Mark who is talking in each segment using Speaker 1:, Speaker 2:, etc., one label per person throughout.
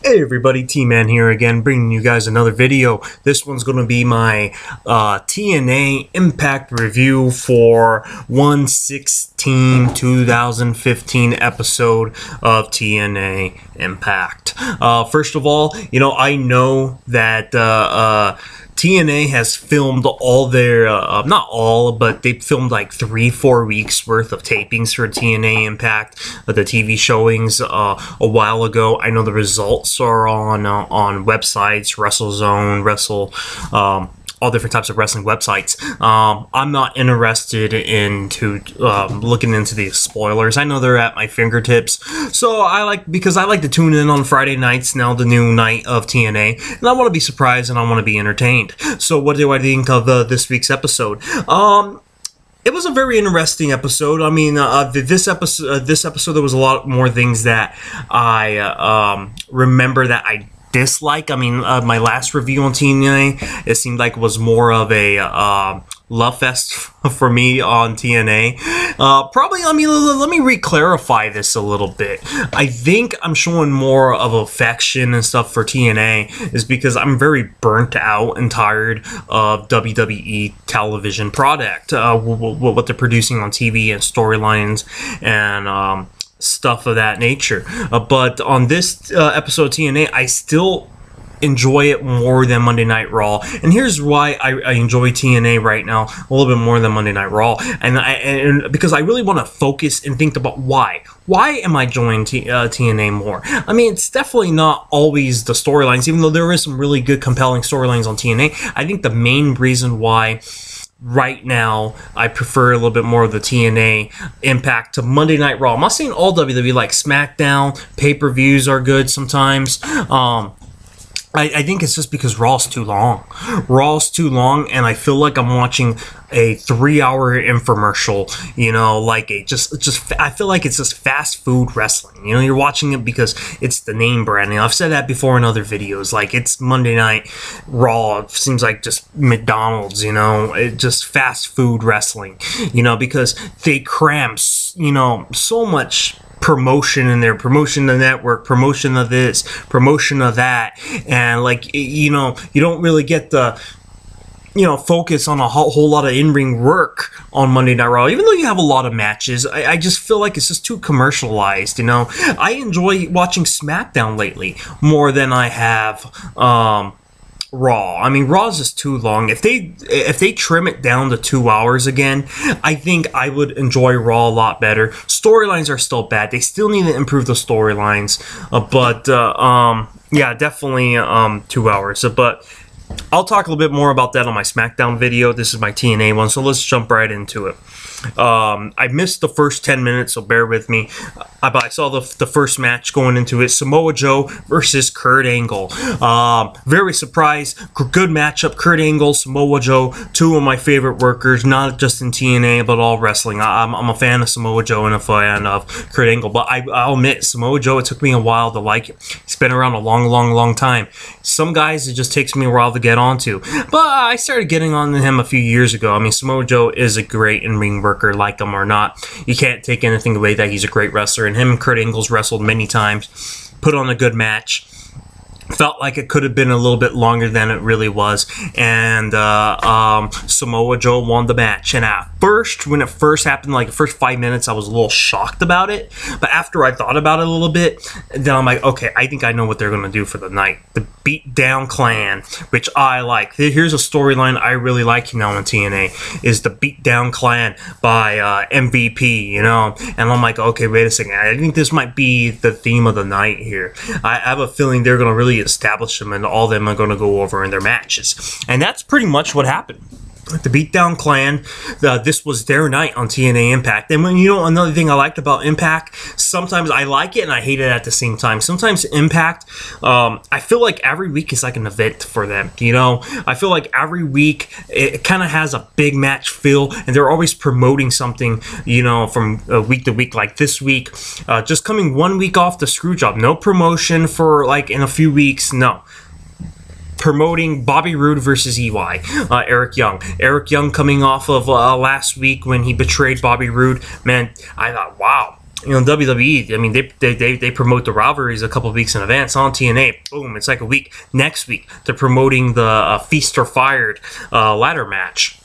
Speaker 1: Hey everybody, T-Man here again, bringing you guys another video. This one's going to be my TNA Impact review for 1/16/2015 episode of TNA Impact. First of all, I know that TNA has filmed all their, not all, but they filmed like 3-4 weeks worth of tapings for TNA Impact, the TV showings a while ago. I know the results are on websites, WrestleZone, all different types of wrestling websites. I'm not interested into looking into these spoilers. I know they're at my fingertips, so because I like to tune in on Friday nights now, the new night of TNA, and I want to be surprised and I want to be entertained. So what do I think of this week's episode? It was a very interesting episode. I mean, this episode there was a lot more things that I remember that I dislike. I mean, my last review on TNA, it seemed like it was more of a love fest for me on TNA. Probably, I mean, let me re-clarify this a little bit. I think I'm showing more of affection and stuff for TNA is because I'm very burnt out and tired of WWE television product, what they're producing on TV and storylines and stuff of that nature. But on this episode of TNA, I still enjoy it more than Monday Night Raw, and here's why I enjoy TNA right now a little bit more than Monday Night Raw, and because I really want to focus and think about why am I enjoying TNA more. I mean, it's definitely not always the storylines, even though there is some really good compelling storylines on TNA. I think the main reason why right now I prefer a little bit more of the TNA Impact to Monday Night Raw. I'm not saying all WWE, like SmackDown pay-per-views are good sometimes. I think it's just because Raw's too long. Raw's too long, and I feel like I'm watching a 3-hour infomercial. Like I feel like it's just fast food wrestling. You're watching it because it's the name branding. I've said that before in other videos. Like, it's Monday Night Raw. It seems like just McDonald's. It just fast food wrestling. Because they cram so much promotion in there, promotion of the network, promotion of this, promotion of that, and you don't really get the focus on a whole lot of in-ring work on Monday Night Raw. Even though you have a lot of matches, I just feel like it's just too commercialized. I enjoy watching SmackDown lately more than I have Raw. I mean, Raw's just too long. If they trim it down to 2 hours again, I think I would enjoy Raw a lot better. Storylines are still bad. They still need to improve the storylines. Yeah, definitely 2 hours. But I'll talk a little bit more about that on my SmackDown video. This is my TNA one, so let's jump right into it. I missed the first 10 minutes, so bear with me. But I saw the first match going into it. Samoa Joe versus Kurt Angle. Very surprised. Good matchup. Kurt Angle, Samoa Joe, two of my favorite workers, not just in TNA, but all wrestling. I'm a fan of Samoa Joe and a fan of Kurt Angle. But I'll admit, Samoa Joe, it took me a while to like it. He's been around a long time. Some guys, it just takes me a while to get onto. But I started getting on to him a few years ago. I mean, Samoa Joe is a great in-ring worker, like him or not. You can't take anything away that he's a great wrestler, and him and Kurt Angle's wrestled many times, put on a good match. Felt like it could have been a little bit longer than it really was, and Samoa Joe won the match. And at first, when it first happened, like the first 5 minutes, I was a little shocked about it. But after I thought about it a little bit, then I'm like, okay, I think I know what they're going to do for the night. The Beatdown Clan, which I like. Here's a storyline I really like now in TNA, is the Beatdown Clan by MVP, And I'm like, okay, wait a second. I think this might be the theme of the night here. I have a feeling they're going to really establish them, and all of them are going to go over in their matches. And that's pretty much what happened. The Beatdown Clan, this was their night on TNA Impact. And another thing I liked about Impact, sometimes I like it and I hate it at the same time. Sometimes Impact, I feel like every week is like an event for them. I feel like every week it kind of has a big match feel, and they're always promoting something, from week to week. Like this week, just coming 1 week off the screw job, no promotion for like in a few weeks, no. Promoting Bobby Roode versus EY, Eric Young. Eric Young coming off of last week when he betrayed Bobby Roode. Man, I thought, wow, you know, WWE, I mean, they promote the rivalries a couple of weeks in advance on TNA. Boom, it's like a week. Next week, they're promoting the Feast or Fired ladder match.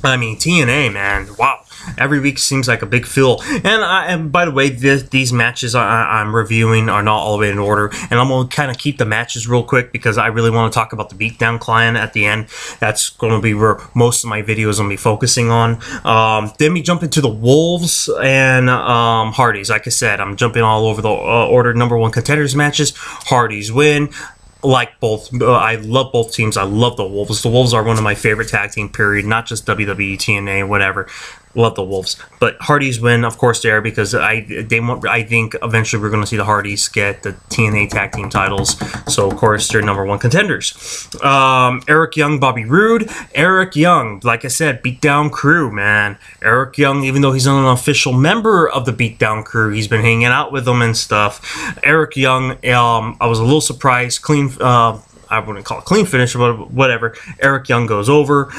Speaker 1: I mean, TNA, man, wow. Every week seems like a big fill. And by the way, these matches I'm reviewing are not all the way in order. And I'm going to kind of keep the matches real quick because I really want to talk about the Beatdown Clan at the end. That's going to be where most of my videos will be focusing on. Then we jump into the Wolves and Hardys. Like I said, I'm jumping all over the order #1 contenders matches. Hardys win. Like both, I love both teams. I love the Wolves. The Wolves are one of my favorite tag team, period. Not just WWE, TNA, whatever. Love the Wolves, but Hardys win, of course, there because I think eventually we're going to see the Hardys get the TNA tag team titles. So of course they're #1 contenders. Eric Young, Bobby Roode. Eric Young, like I said, Beatdown Crew, man. Eric Young, even though he's not an official member of the Beatdown Crew, he's been hanging out with them and stuff. Eric Young, I was a little surprised. Clean. I wouldn't call it clean finish, but whatever. Eric Young goes over.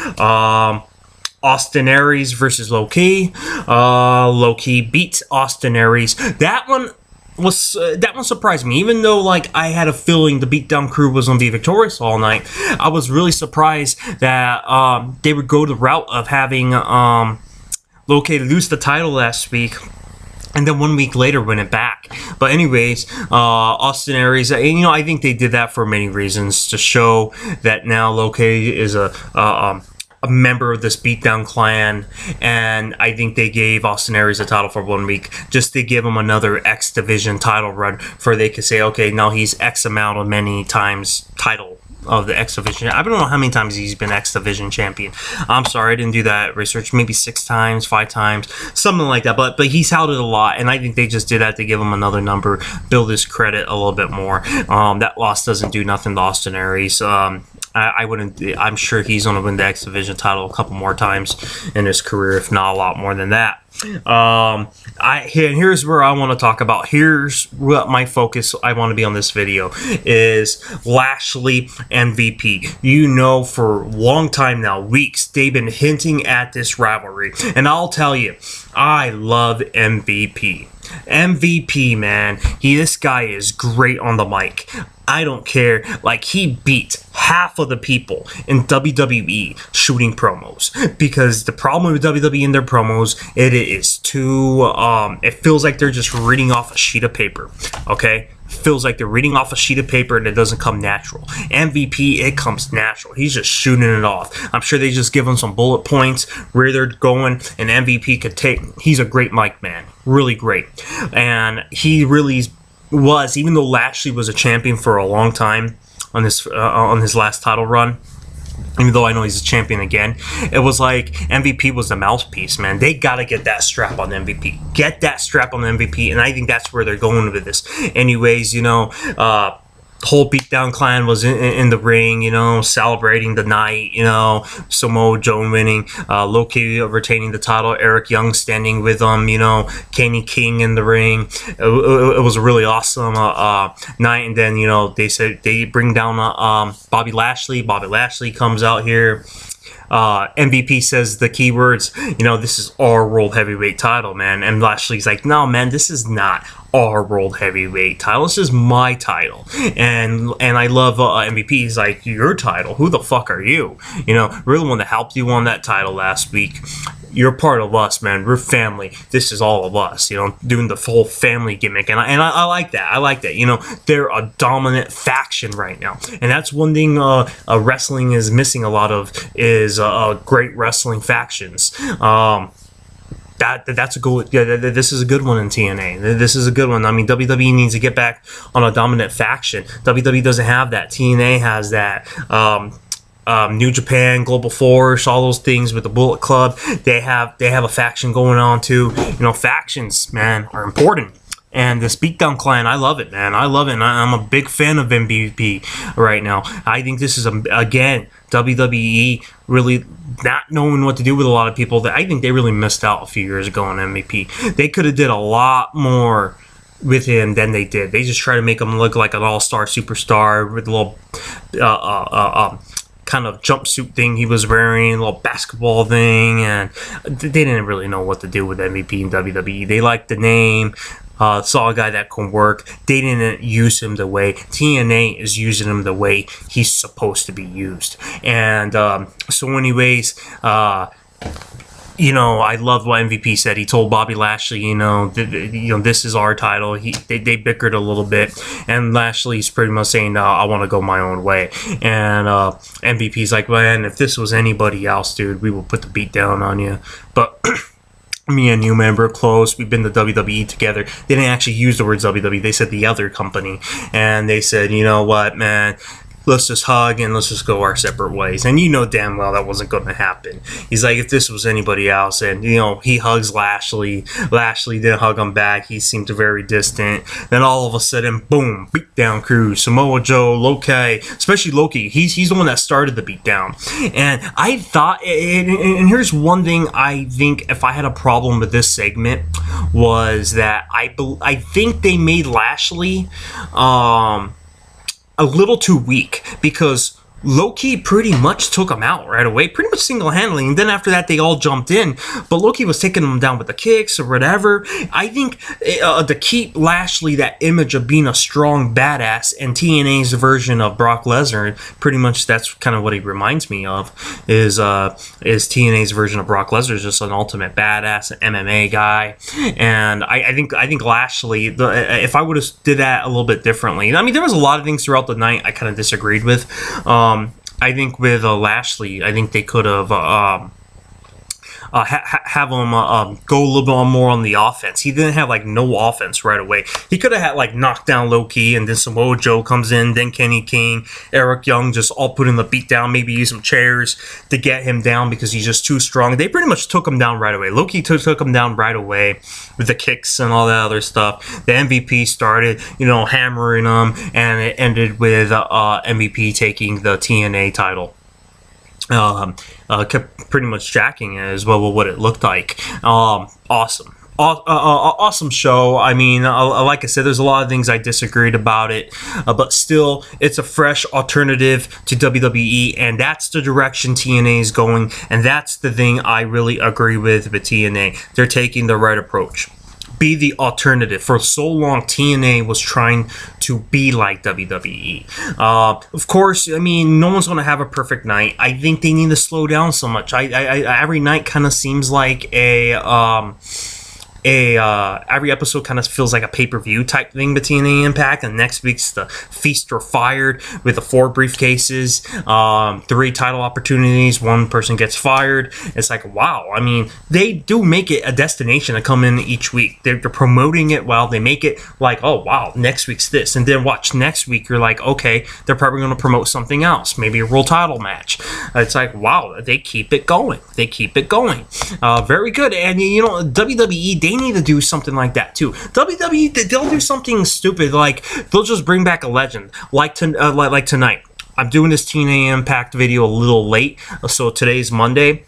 Speaker 1: Austin Aries versus Low Ki. Low Ki beats Austin Aries. That one surprised me. Even though like I had a feeling the Beatdown Crew was going to be victorious all night, I was really surprised that they would go the route of having Low Ki lose the title last week. And then 1 week later win it back. But anyways, Austin Aries, you know, I think they did that for many reasons to show that now Low Ki is a member of this Beatdown Clan, and I think they gave Austin Aries the title for 1 week just to give him another X Division title run, for they could say, okay, now he's X amount of many times title of the X Division. I don't know how many times he's been X Division champion. I'm sorry, I didn't do that research. Maybe 6 times, 5 times, something like that. But he's held it a lot, and I think they just did that to give him another number, build his credit a little bit more. That loss doesn't do nothing to Austin Aries. I wouldn't. I'm sure he's going to win the X Division title a couple more times in his career, if not a lot more than that. Here's where I want to talk about. Here's what my focus I want to be on this video is Lashley MVP. You know, for a long time now, weeks, they've been hinting at this rivalry, and I'll tell you, I love MVP. MVP, man, this guy is great on the mic. I don't care. Like, he beat half of the people in WWE shooting promos, because the problem with WWE and their promos, it is too, it feels like they're just reading off a sheet of paper, okay? Feels like they're reading off a sheet of paper and it doesn't come natural. MVP, it comes natural. He's just shooting it off. I'm sure they just give him some bullet points where they're going, and MVP could take. He's a great mic man, really great, and he really was. Even though Lashley was a champion for a long time on his last title run, even though I know he's a champion again, it was like MVP was the mouthpiece, man. They got to get that strap on MVP. Get that strap on MVP, and I think that's where they're going with this. Anyways, you know, whole Beatdown Clan was in the ring, you know, celebrating the night, you know, Samoa Joe winning, Low Ki retaining the title, Eric Young standing with them, you know, Kenny King in the ring. It was a really awesome night. And then, you know, they said they bring down Bobby Lashley. Bobby Lashley comes out here. MVP says the keywords, you know, this is our world heavyweight title, man. And Lashley's like, no, man, this is not our world heavyweight title. This is my title. And I love MVP. He's like, your title? Who the fuck are you? You know, we're the one that helped you on that title last week. You're part of us, man. We're family. This is all of us, you know, doing the full family gimmick. And I like that. I like that. You know, they're a dominant faction right now. And that's one thing wrestling is missing a lot of, is great wrestling factions. That's a good. Yeah, this is a good one in TNA. This is a good one. I mean, WWE needs to get back on a dominant faction. WWE doesn't have that. TNA has that. New Japan, Global Force, all those things with the Bullet Club. They have a faction going on too. You know, factions, man, are important. And this Beatdown Clan, I love it, man. I love it. And I'm a big fan of MVP right now. I think this is, again, WWE really not knowing what to do with a lot of people. That I think they really missed out a few years ago on MVP. They could have did a lot more with him than they did. They just try to make him look like an all-star superstar with a little kind of jumpsuit thing he was wearing, a little basketball thing, and they didn't really know what to do with MVP in WWE. They liked the name. Saw a guy that can work. They didn't use him the way TNA is using him, the way he's supposed to be used. And so anyways, you know, I loved what MVP said. He told Bobby Lashley, you know, this is our title. They bickered a little bit, and Lashley's pretty much saying, I want to go my own way. And MVP's like, man, if this was anybody else, dude, we will put the beat down on you. But me and you, man, we're close. We've been to WWE together. They didn't actually use the words WWE. They said the other company. And they said, you know what, man, let's just hug and let's just go our separate ways. And you know damn well that wasn't going to happen. He's like, if this was anybody else, and, you know, he hugs Lashley. Lashley didn't hug him back. He seemed very distant. Then all of a sudden, boom, beatdown crew. Samoa Joe, Loki, especially Loki. He's the one that started the beatdown. And I thought, and here's one thing I think if I had a problem with this segment was that I think they made Lashley a little too weak, because Loki pretty much took him out right away, pretty much single-handedly, and then after that they all jumped in, but Loki was taking him down with the kicks or whatever. I think to keep Lashley that image of being a strong badass, and TNA's version of Brock Lesnar, pretty much that's kind of what he reminds me of, is TNA's version of Brock Lesnar, is just an ultimate badass, an MMA guy. And I think Lashley, if I would have did that a little bit differently, I mean, there was a lot of things throughout the night I kind of disagreed with. I think with Lashley, I think they could have have him go a little bit more on the offense. He didn't have like no offense right away. He could have had like knocked down Loki, and then Samoa Joe comes in, then Kenny King, Eric Young just all put in the beat down, maybe use some chairs to get him down because he's just too strong. They pretty much took him down right away. Loki took him down right away with the kicks and all that other stuff. The MVP started, you know, hammering him, and it ended with MVP taking the TNA title. Kept pretty much jacking it as well with what it looked like. Awesome. Awesome show. I mean, like I said, there's a lot of things I disagreed about it, but still, it's a fresh alternative to WWE, and that's the direction TNA is going, and that's the thing I really agree with TNA. They're taking the right approach. Be the alternative. For so long, TNA was trying to be like WWE. Of course, I mean, no one's going to have a perfect night. I think they need to slow down so much. Every night kind of seems like every episode kind of feels like a pay-per-view type thing with TNA Impact, and next week's the Feast or Fired with the 4 briefcases, 3 title opportunities, 1 person gets fired. It's like, wow. I mean, they do make it a destination to come in each week. They're promoting it well. They make it like, oh wow, next week's this, and then watch next week, you're like, okay, they're probably going to promote something else, maybe a world title match. It's like, wow, they keep it going. They keep it going. Very good. And you know, WWE, they need to do something like that too. WWE, they'll do something stupid, like they'll just bring back a legend, like tonight. I'm doing this TNA Impact video a little late, so today's Monday,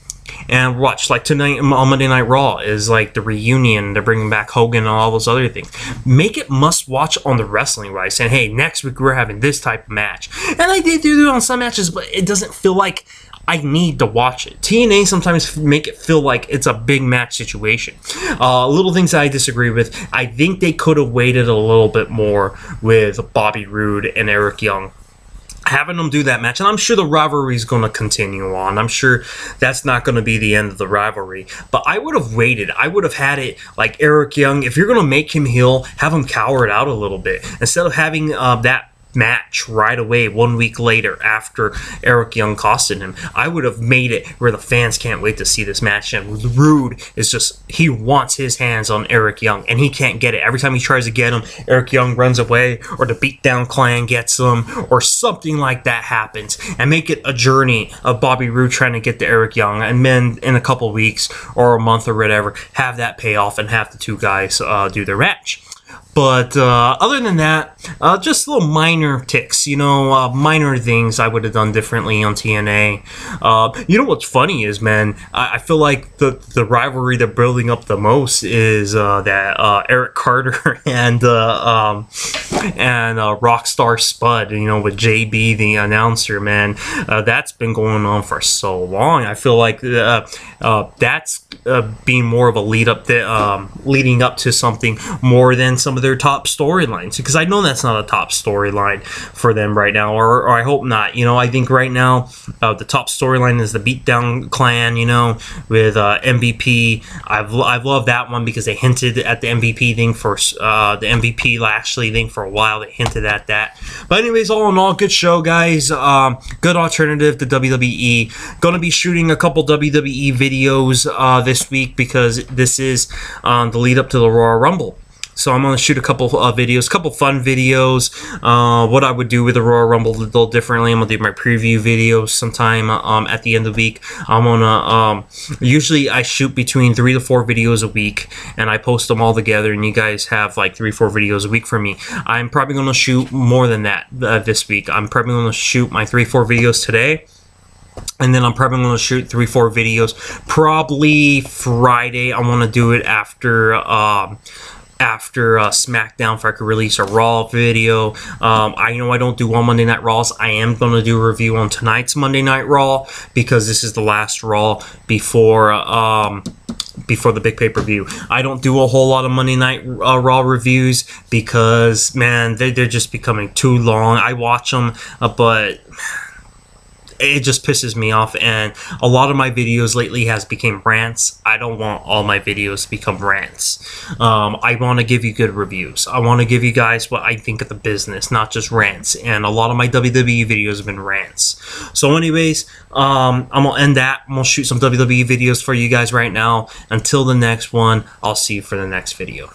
Speaker 1: and watch, like tonight on Monday Night Raw is like the reunion. They're bringing back Hogan and all those other things. Make it must watch on the wrestling, right? Saying, hey, next week we're having this type of match, and I did do it on some matches, but it doesn't feel like I need to watch it. TNA sometimes make it feel like it's a big match situation. Little things that I disagree with. I think they could have waited a little bit more with Bobby Roode and Eric Young, having them do that match. And I'm sure the rivalry is going to continue on. I'm sure that's not going to be the end of the rivalry. But I would have waited. I would have had it like Eric Young. If you're going to make him heel, have him cower it out a little bit. Instead of having that match right away 1 week later after Eric Young costed him, I would have made it where the fans can't wait to see this match. And Rude is just, he wants his hands on Eric Young and he can't get it. Every time he tries to get him, Eric Young runs away, or the Beatdown Clan gets him, or something like that happens, and make it a journey of Bobby Roode trying to get to Eric Young, and then in a couple weeks or a month or whatever, have that payoff and have the two guys do their match. But other than that, just little minor ticks, you know, minor things I would have done differently on TNA. You know what's funny is, man, I feel like the rivalry they're building up the most is that Eric Carter and Rockstar Spud, you know, with JB the announcer, man. That's been going on for so long. I feel like that's being more of a leading up to something more than some of their top storylines, because I know that's not a top storyline for them right now, or I hope not. You know, I think right now the top storyline is the Beatdown Clan, you know, with MVP. I've loved that one because they hinted at the MVP thing for the MVP Lashley thing for a while. They hinted at that. But anyways, all in all, good show, guys. Good alternative to WWE. Gonna be shooting a couple WWE videos this week because this is the lead up to the Royal Rumble. So I'm going to shoot a couple videos, couple fun videos, what I would do with the Royal Rumble a little differently. I'm going to do my preview videos sometime at the end of the week. I'm going to, usually I shoot between 3 to 4 videos a week, and I post them all together, and you guys have like 3 or 4 videos a week for me. I'm probably going to shoot more than that this week. I'm probably going to shoot my 3 or 4 videos today. And then I'm probably going to shoot 3 or 4 videos. Probably Friday. I want to do it after SmackDown, if I could release a Raw video. I know I don't do all Monday Night Raws. I am going to do a review on tonight's Monday Night Raw because this is the last Raw before the big pay-per-view. I don't do a whole lot of Monday Night Raw reviews because, man, they're just becoming too long. I watch them, but it just pisses me off, and a lot of my videos lately has become rants. I don't want all my videos to become rants. I want to give you good reviews. I want to give you guys what I think of the business, not just rants, and a lot of my WWE videos have been rants. So anyways, I'm going to end that. I'm going to shoot some WWE videos for you guys right now. Until the next one, I'll see you for the next video.